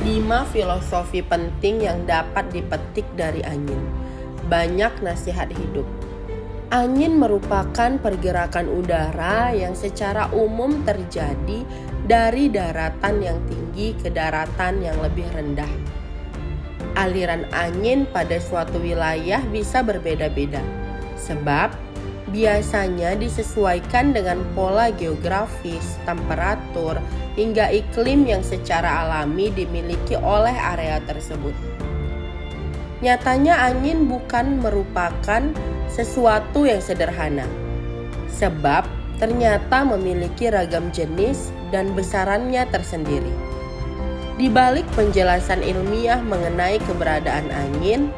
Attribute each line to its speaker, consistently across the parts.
Speaker 1: 5 filosofi penting yang dapat dipetik dari angin. Banyak nasihat hidup. Angin merupakan pergerakan udara yang secara umum terjadi dari daratan yang tinggi ke daratan yang lebih rendah. Aliran angin pada suatu wilayah bisa berbeda-beda, sebab biasanya disesuaikan dengan pola geografis, temperatur, hingga iklim yang secara alami dimiliki oleh area tersebut. Nyatanya angin bukan merupakan sesuatu yang sederhana, sebab ternyata memiliki ragam jenis dan besarannya tersendiri. Di balik penjelasan ilmiah mengenai keberadaan angin,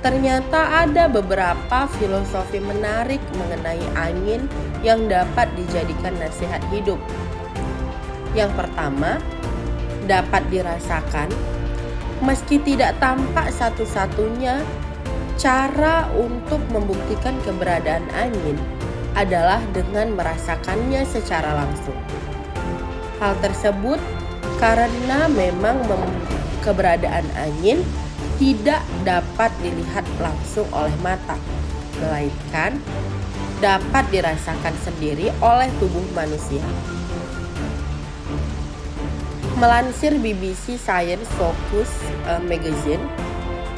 Speaker 1: ternyata ada beberapa filosofi menarik mengenai angin yang dapat dijadikan nasihat hidup. Yang pertama, dapat dirasakan. Meski tidak tampak satu-satunya cara untuk membuktikan keberadaan angin adalah dengan merasakannya secara langsung. Hal tersebut karena memang keberadaan angin tidak dapat dilihat langsung oleh mata, melainkan dapat dirasakan sendiri oleh tubuh manusia. Melansir BBC Science Focus Magazine,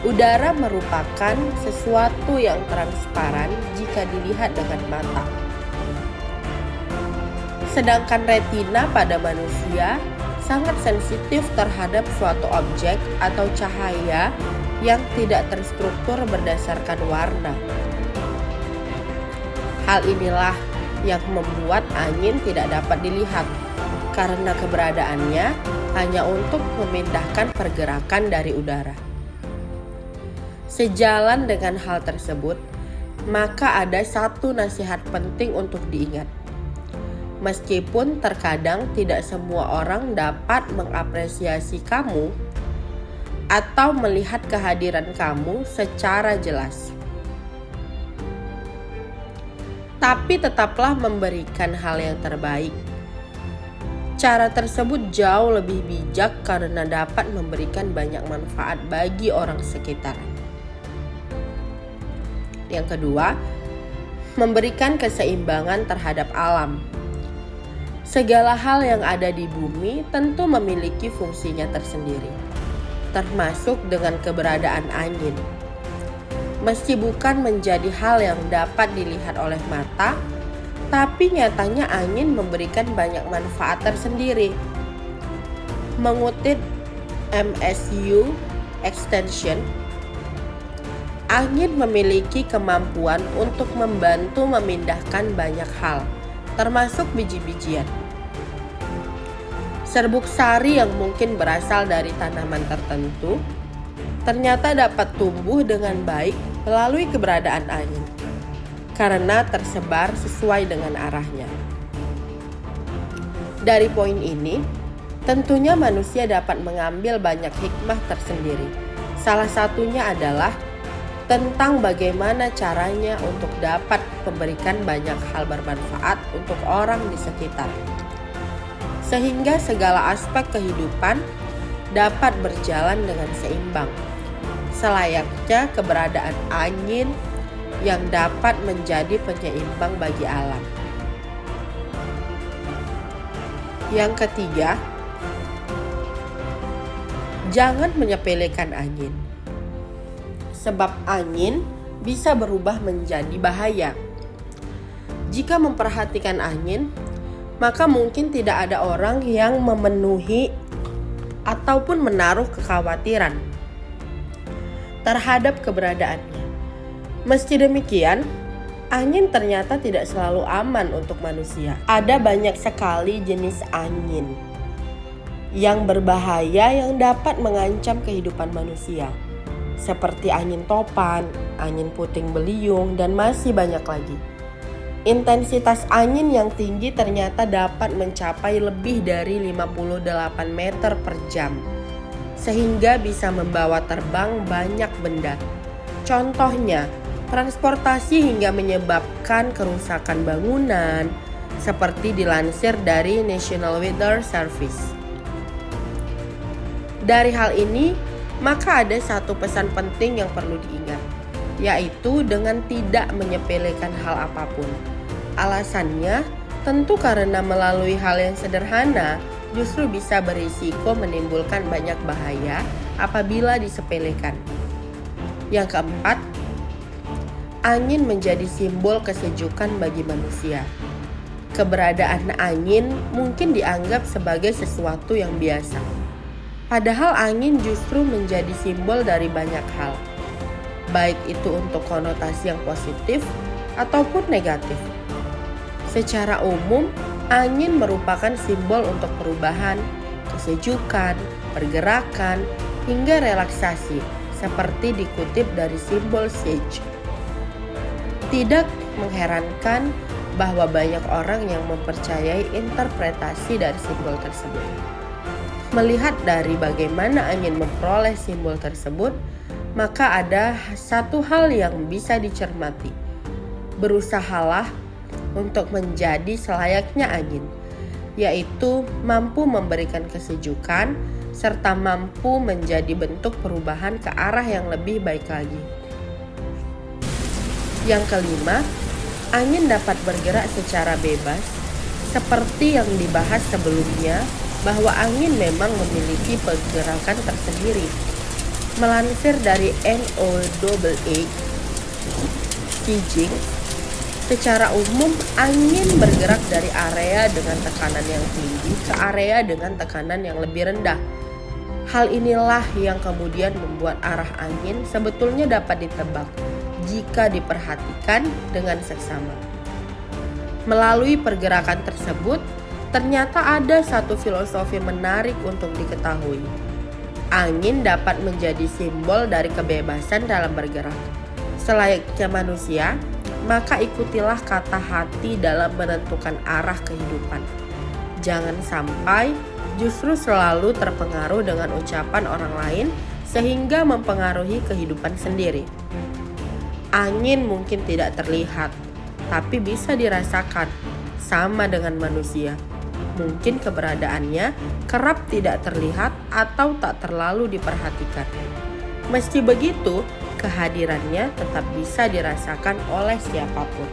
Speaker 1: udara merupakan sesuatu yang transparan jika dilihat dengan mata. Sedangkan retina pada manusia sangat sensitif terhadap suatu objek atau cahaya yang tidak terstruktur berdasarkan warna. Hal inilah yang membuat angin tidak dapat dilihat, karena keberadaannya hanya untuk memindahkan pergerakan dari udara. Sejalan dengan hal tersebut, maka ada satu nasihat penting untuk diingat. Meskipun terkadang tidak semua orang dapat mengapresiasi kamu atau melihat kehadiran kamu secara jelas, tapi tetaplah memberikan hal yang terbaik. Cara tersebut jauh lebih bijak karena dapat memberikan banyak manfaat bagi orang sekitar. Yang kedua, memberikan keseimbangan terhadap alam. Segala hal yang ada di bumi tentu memiliki fungsinya tersendiri, termasuk dengan keberadaan angin. Meski bukan menjadi hal yang dapat dilihat oleh mata, tapi nyatanya angin memberikan banyak manfaat tersendiri. Mengutip MSU Extension, angin memiliki kemampuan untuk membantu memindahkan banyak hal, termasuk biji-bijian. Serbuk sari yang mungkin berasal dari tanaman tertentu ternyata dapat tumbuh dengan baik melalui keberadaan angin, karena tersebar sesuai dengan arahnya. Dari poin ini, tentunya manusia dapat mengambil banyak hikmah tersendiri. Salah satunya adalah tentang bagaimana caranya untuk dapat memberikan banyak hal bermanfaat untuk orang di sekitar, sehingga segala aspek kehidupan dapat berjalan dengan seimbang, selayaknya keberadaan angin yang dapat menjadi penyeimbang bagi alam. Yang ketiga, jangan menyepelekan angin, sebab angin bisa berubah menjadi bahaya. Jika memperhatikan angin, maka mungkin tidak ada orang yang memenuhi ataupun menaruh kekhawatiran terhadap keberadaannya. Meski demikian, angin ternyata tidak selalu aman untuk manusia. Ada banyak sekali jenis angin yang berbahaya yang dapat mengancam kehidupan manusia, seperti angin topan, angin puting beliung, dan masih banyak lagi. Intensitas angin yang tinggi ternyata dapat mencapai lebih dari 58 meter per jam, sehingga bisa membawa terbang banyak benda. Contohnya, transportasi hingga menyebabkan kerusakan bangunan, seperti dilansir dari National Weather Service. Dari hal ini, maka ada satu pesan penting yang perlu diingat, yaitu dengan tidak menyepelekan hal apapun. Alasannya, tentu karena melalui hal yang sederhana, justru bisa berisiko menimbulkan banyak bahaya apabila disepelekan. Yang keempat, angin menjadi simbol kesejukan bagi manusia. Keberadaan angin mungkin dianggap sebagai sesuatu yang biasa. Padahal angin justru menjadi simbol dari banyak hal, baik itu untuk konotasi yang positif ataupun negatif. Secara umum, angin merupakan simbol untuk perubahan, kesejukan, pergerakan, hingga relaksasi, seperti dikutip dari simbol sage. Tidak mengherankan bahwa banyak orang yang mempercayai interpretasi dari simbol tersebut. Melihat dari bagaimana angin memperoleh simbol tersebut, maka ada satu hal yang bisa dicermati. Berusahalah untuk menjadi selayaknya angin, yaitu mampu memberikan kesejukan serta mampu menjadi bentuk perubahan ke arah yang lebih baik lagi. Yang kelima, angin dapat bergerak secara bebas, seperti yang dibahas sebelumnya bahwa angin memang memiliki pergerakan tersendiri. Melansir dari NOAA, Staging, secara umum angin bergerak dari area dengan tekanan yang tinggi ke area dengan tekanan yang lebih rendah. Hal inilah yang kemudian membuat arah angin sebetulnya dapat ditebak jika diperhatikan dengan seksama. Melalui pergerakan tersebut, ternyata ada satu filosofi menarik untuk diketahui. Angin dapat menjadi simbol dari kebebasan dalam bergerak. Selayaknya manusia, maka ikutilah kata hati dalam menentukan arah kehidupan. Jangan sampai justru selalu terpengaruh dengan ucapan orang lain sehingga mempengaruhi kehidupan sendiri. Angin mungkin tidak terlihat, tapi bisa dirasakan, sama dengan manusia. Mungkin keberadaannya kerap tidak terlihat atau tak terlalu diperhatikan. Meski begitu, kehadirannya tetap bisa dirasakan oleh siapapun.